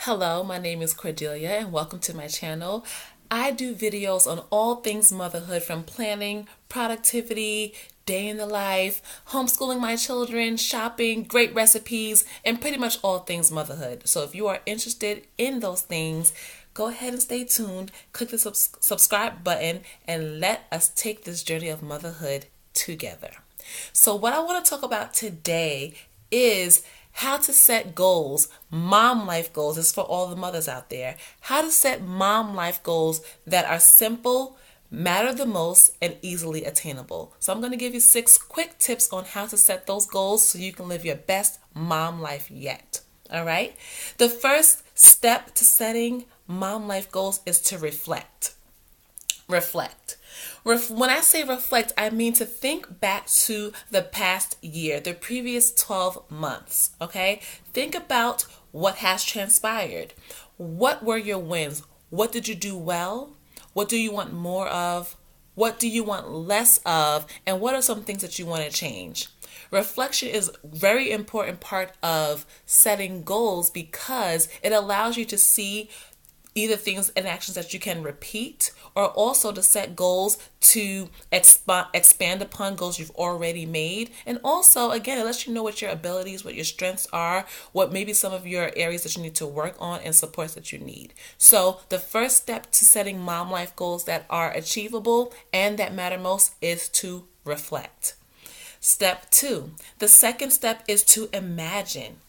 Hello, my name is Cordelia and welcome to my channel. I do videos on all things motherhood, from planning, productivity, day in the life, homeschooling my children, shopping, great recipes, and pretty much all things motherhood. So if you are interested in those things, go ahead and stay tuned. Click the subscribe button and let us take this journey of motherhood together. So what I want to talk about today is how to set goals, mom life goals. This is for all the mothers out there. How to set mom life goals that are simple, matter the most, and easily attainable. So I'm going to give you 6 quick tips on how to set those goals so you can live your best mom life yet. All right? The first step to setting mom life goals is to reflect. When I say reflect, I mean to think back to the past year, the previous 12 months, okay? Think about what has transpired. What were your wins? What did you do well? What do you want more of? What do you want less of? And what are some things that you want to change? Reflection is a very important part of setting goals because it allows you to see either things and actions that you can repeat, or also to set goals to expand upon goals you've already made. And also, again, it lets you know what your abilities, what your strengths are, what maybe some of your areas that you need to work on, and supports that you need. So the first step to setting mom life goals that are achievable and that matter most is to reflect. Step 2. The second step is to imagine.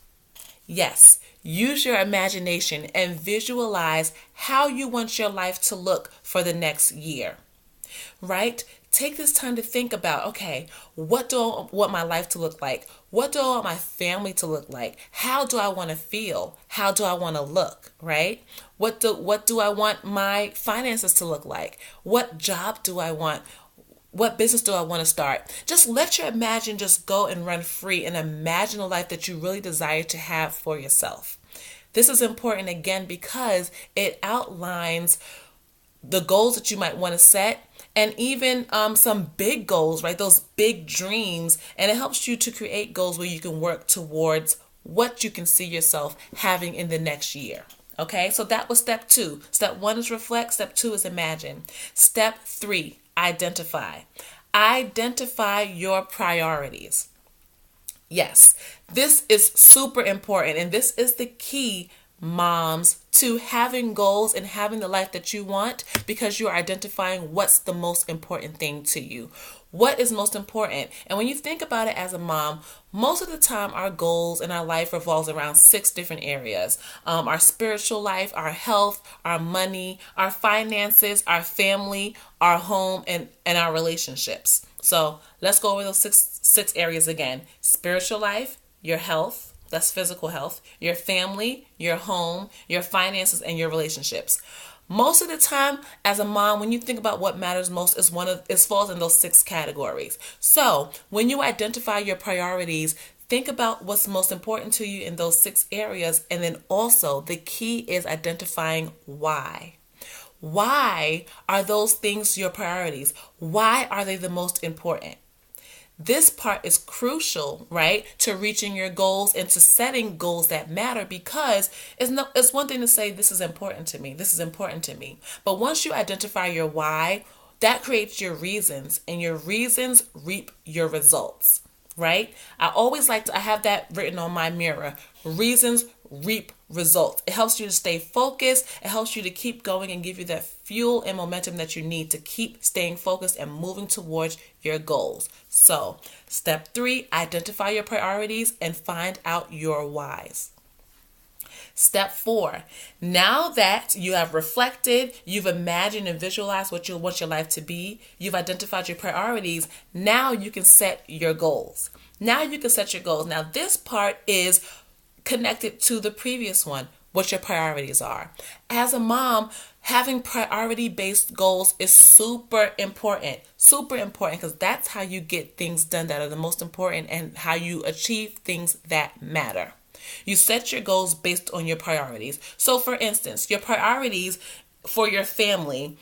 Yes, use your imagination and visualize how you want your life to look for the next year, right? Take this time to think about, okay, what do I want my life to look like? What do I want my family to look like? How do I want to feel? How do I want to look, right? What do I want my finances to look like? What job do I want? What business do I want to start? Just let your imagine just go and run free and imagine a life that you really desire to have for yourself. This is important again because it outlines the goals that you might want to set, and even some big goals, right? Those big dreams, and it helps you to create goals where you can work towards what you can see yourself having in the next year. Okay, so that was step 2. Step 1 is reflect. Step 2 is imagine. Step 3, identify. Identify your priorities. Yes, this is super important, and this is the key, moms, to having goals and having the life that you want, because you're identifying what's the most important thing to you. What is most important? And when you think about it as a mom, most of the time our goals in our life revolves around 6 different areas. Our spiritual life, our health, our money, our finances, our family, our home, and our relationships. So let's go over those six areas again. Spiritual life, your health, that's physical health, your family, your home, your finances, and your relationships. Most of the time, as a mom, when you think about what matters most, it falls in those 6 categories. So when you identify your priorities, think about what's most important to you in those 6 areas, and then also the key is identifying why. Why are those things your priorities? Why are they the most important? This part is crucial, right, to reaching your goals and to setting goals that matter, because it's one thing to say, this is important to me, this is important to me. But once you identify your why, that creates your reasons, and your reasons reap your results, right? I have that written on my mirror. Reasons reap results. It helps you to stay focused. It helps you to keep going and give you that fuel and momentum that you need to keep staying focused and moving towards your goals. So, step 3, identify your priorities and find out your whys. Step 4, now that you have reflected, you've imagined and visualized what you want your life to be, you've identified your priorities, now you can set your goals. Now this part is connected to the previous one, what your priorities are. As a mom, having priority-based goals is super important because that's how you get things done that are the most important and how you achieve things that matter. You set your goals based on your priorities. So for instance, your priorities for your family,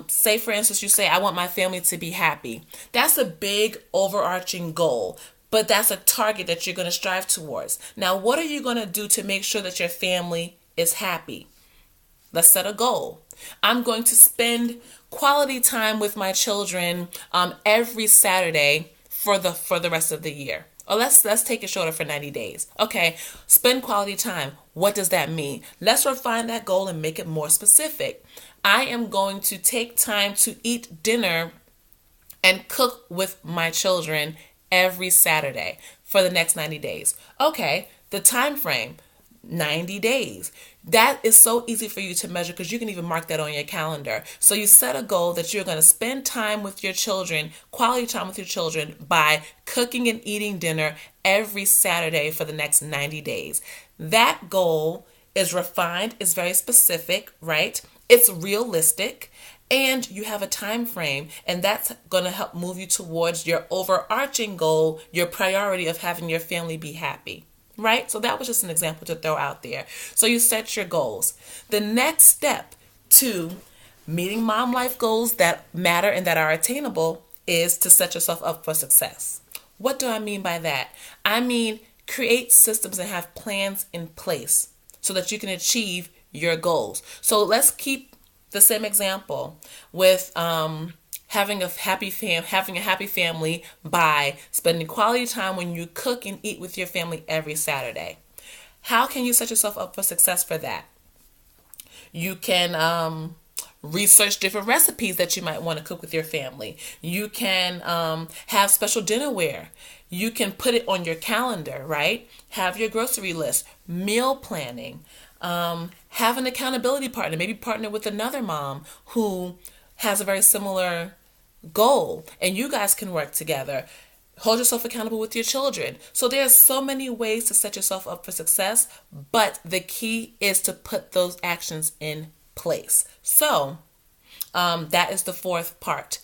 say for instance, you say, I want my family to be happy. That's a big overarching goal. But that's a target that you're going to strive towards. Now, what are you going to do to make sure that your family is happy. Let's set a goal. I'm going to spend quality time with my children every Saturday for the rest of the year. Or let's take it shorter for 90 days. Okay, spend quality time. What does that mean? Let's refine that goal and make it more specific. I am going to take time to eat dinner and cook with my children every Saturday for the next 90 days. Okay, the time frame, 90 days. That is so easy for you to measure because you can even mark that on your calendar. So you set a goal that you're going to spend time with your children, quality time with your children, by cooking and eating dinner every Saturday for the next 90 days. That goal is refined, is very specific, right? It's realistic, and you have a time frame, and that's going to help move you towards your overarching goal, your priority of having your family be happy. Right? So that was just an example to throw out there. So you set your goals. The next step to meeting mom life goals that matter and that are attainable is to set yourself up for success. What do I mean by that? I mean, create systems and have plans in place so that you can achieve your goals. So let's keep the same example with having a happy family by spending quality time when you cook and eat with your family every Saturday. How can you set yourself up for success for that? You can research different recipes that you might want to cook with your family. You can have special dinnerware. You can put it on your calendar, right? Have your grocery list, meal planning, have an accountability partner, maybe partner with another mom who has a very similar goal, and you guys can work together. Hold yourself accountable with your children. So there's so many ways to set yourself up for success, but the key is to put those actions in place. So that is the fourth part.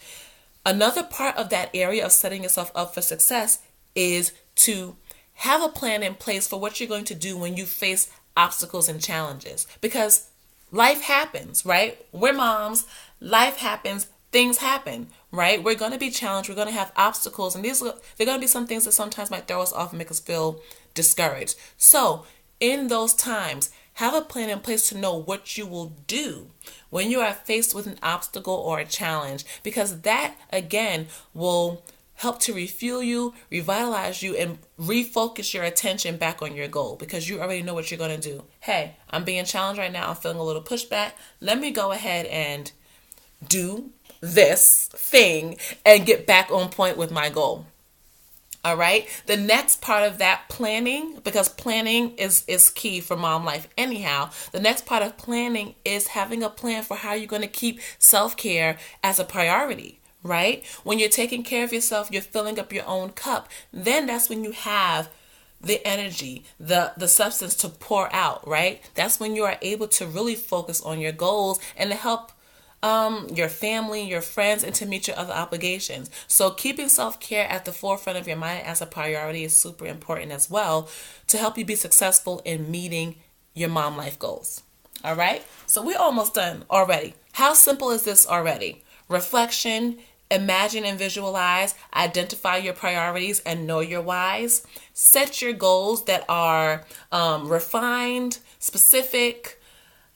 Another part of that area of setting yourself up for success is to have a plan in place for what you're going to do when you face obstacles and challenges, because life happens, right? We're moms. Life happens. Things happen, right? We're going to be challenged. We're going to have obstacles, and they're going to be some things that sometimes might throw us off and make us feel discouraged. So in those times, have a plan in place to know what you will do when you are faced with an obstacle or a challenge, because that, again, will help to refuel you, revitalize you, and refocus your attention back on your goal, because you already know what you're going to do. Hey, I'm being challenged right now. I'm feeling a little pushback. Let me go ahead and do this thing and get back on point with my goal. All right. The next part of that planning, because planning is key for mom life anyhow. The next part of planning is having a plan for how you're going to keep self-care as a priority, right? When you're taking care of yourself, you're filling up your own cup. Then that's when you have the energy, the substance to pour out, right? That's when you are able to really focus on your goals and to help your family, your friends, and to meet your other obligations. So keeping self-care at the forefront of your mind as a priority is super important as well to help you be successful in meeting your mom life goals. All right? So we're almost done already. How simple is this already? Reflection, imagine and visualize, identify your priorities and know your whys. Set your goals that are refined, specific,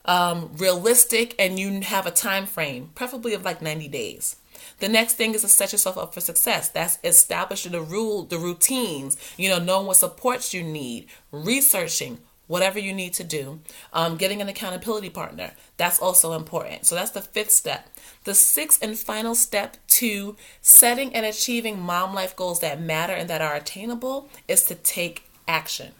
realistic, and you have a time frame, preferably of like 90 days. The next thing is to set yourself up for success. That's establishing the routines, knowing what supports you need, researching whatever you need to do, getting an accountability partner. That's also important. So that's the fifth step. The sixth and final step to setting and achieving mom life goals that matter and that are attainable is to take action.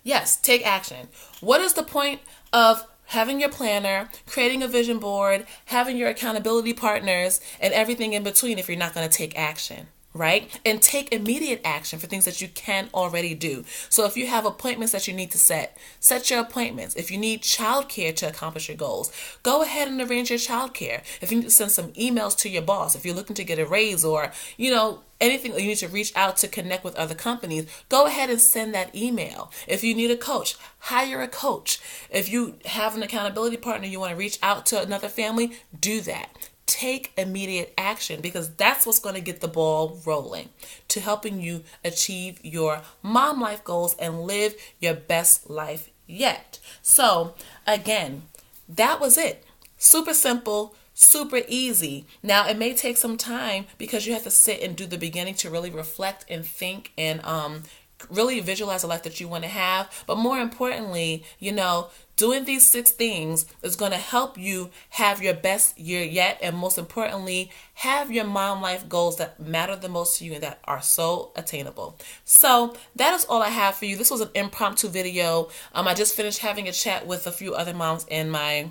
Yes, take action. What is the point of having your planner, creating a vision board, having your accountability partners, and everything in between if you're not going to take action, right? And take immediate action for things that you can already do. So if you have appointments that you need to set your appointments. If you need childcare to accomplish your goals, go ahead and arrange your childcare. If you need to send some emails to your boss, if you're looking to get a raise, or, anything, you need to reach out to connect with other companies, go ahead and send that email. If you need a coach, hire a coach. If you have an accountability partner, you want to reach out to another family, do that. Take immediate action, because that's what's going to get the ball rolling to helping you achieve your mom life goals and live your best life yet. So again, that was it. Super simple, super easy. Now, it may take some time because you have to sit and do the beginning to really reflect and think and really visualize the life that you want to have. But more importantly, doing these 6 things is going to help you have your best year yet. And most importantly, have your mom life goals that matter the most to you and that are so attainable. So that is all I have for you. This was an impromptu video. I just finished having a chat with a few other moms in my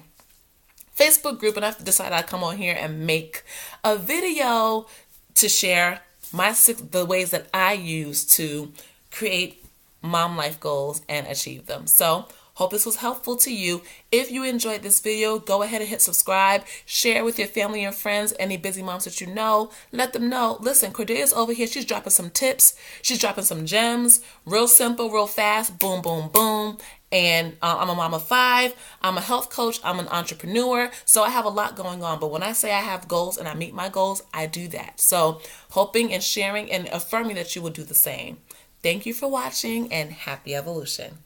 Facebook group, and I've decided I'd come on here and make a video to share the ways that I use to create mom life goals and achieve them. So hope this was helpful to you. If you enjoyed this video, go ahead and hit subscribe, share with your family and friends, any busy moms that you know. Let them know, listen, Cordelia's over here. She's dropping some tips. She's dropping some gems. Real simple, real fast. Boom, boom, boom. And I'm a mom of 5. I'm a health coach. I'm an entrepreneur. So I have a lot going on. But when I say I have goals and I meet my goals, I do that. So hoping and sharing and affirming that you will do the same. Thank you for watching and happy evolution.